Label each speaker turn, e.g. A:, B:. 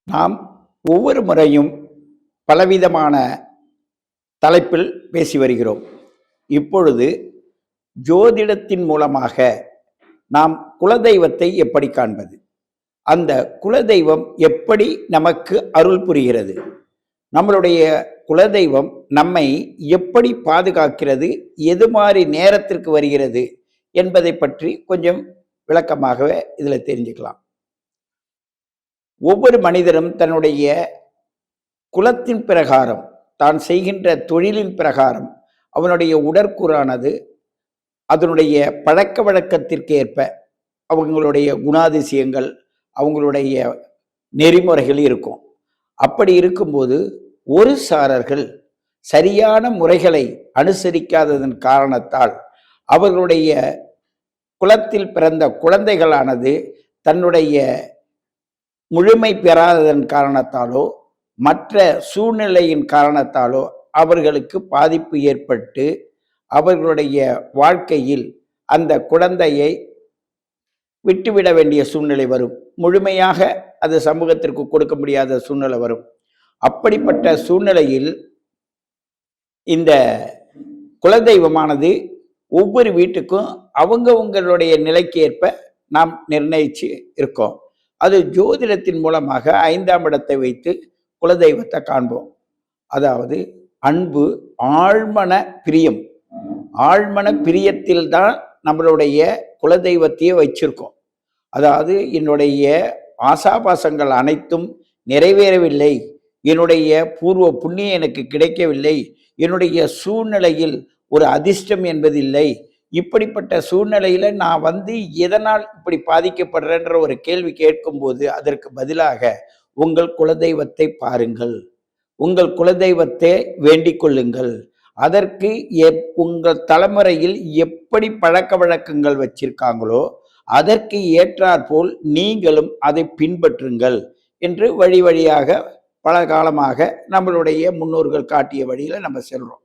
A: நாம் ஒவ்வொரு முறையும் பலவிதமான தலைப்பில் பேசி வருகிறோம். இப்பொழுது ஜோதிடத்தின் மூலமாக நாம் குலதெய்வத்தை எப்படி காண்பது, அந்த குலதெய்வம் எப்படி நமக்கு அருள் புரிகிறது, நம்மளுடைய குலதெய்வம் நம்மை எப்படி பாதுகாக்கிறது, எது மாதிரி நேரத்திற்கு வருகிறது என்பதை பற்றி கொஞ்சம் விளக்கமாகவே இதில் தெரிஞ்சுக்கலாம். ஒவ்வொரு மனிதரும் தன்னுடைய குலத்தின் பிரகாரம், தான் செய்கின்ற தொழிலின் பிரகாரம் அவனுடைய உடற்கூறானது அதனுடைய பழக்க வழக்கத்திற்கு ஏற்ப அவங்களுடைய குணாதிசயங்கள், அவங்களுடைய நெறிமுறைகள் இருக்கும். அப்படி இருக்கும்போது ஒரு சாரர்கள் சரியான முறைகளை அனுசரிக்காததன் காரணத்தால் அவர்களுடைய குலத்தில் பிறந்த குழந்தைகளானது தன்னுடைய முழுமை பெறாததன் காரணத்தாலோ மற்ற சூழ்நிலையின் காரணத்தாலோ அவர்களுக்கு பாதிப்பு ஏற்பட்டு அவர்களுடைய வாழ்க்கையில் அந்த குழந்தையை விட்டுவிட வேண்டிய சூழ்நிலை வரும். முழுமையாக அது சமூகத்திற்கு கொடுக்க முடியாத சூழ்நிலை வரும். அப்படிப்பட்ட சூழ்நிலையில் இந்த குலதெய்வமானது ஒவ்வொரு வீட்டுக்கும் அவங்களுடைய நிலைக்கு ஏற்ப நாம் நிர்ணயிச்சு இருக்கோம். அது ஜோதிடத்தின் மூலமாக 5ஆம் இடத்தை வைத்து குலதெய்வத்தை காண்போம். அதாவது அன்பு, ஆழ்மன பிரியம். ஆழ்மன பிரியத்தில்தான் நம்மளுடைய குலதெய்வத்தையே வச்சிருக்கோம். அதாவது என்னுடைய ஆசாபாசங்கள் அனைத்தும் நிறைவேறவில்லை, என்னுடைய பூர்வ புண்ணியம் எனக்கு கிடைக்கவில்லை, என்னுடைய சூழ்நிலையில் ஒரு அதிர்ஷ்டம் என்பதில்லை, இப்படிப்பட்ட சூழ்நிலையில் நான் எதனால் இப்படி பாதிக்கப்படுறேன்ற ஒரு கேள்வி கேட்கும்போது அதற்கு பதிலாக உங்கள் குலதெய்வத்தை பாருங்கள், உங்கள் குலதெய்வத்தை வேண்டிக் கொள்ளுங்கள். அதற்கு உங்கள் தலைமுறையில் எப்படி பழக்க வழக்கங்கள் வச்சிருக்காங்களோ அதற்கு ஏற்றாற்போல் நீங்களும் அதை பின்பற்றுங்கள் என்று வழி வழியாக பல காலமாக நம்மளுடைய முன்னோர்கள் காட்டிய வழியில் நம்ம செல்றோம்.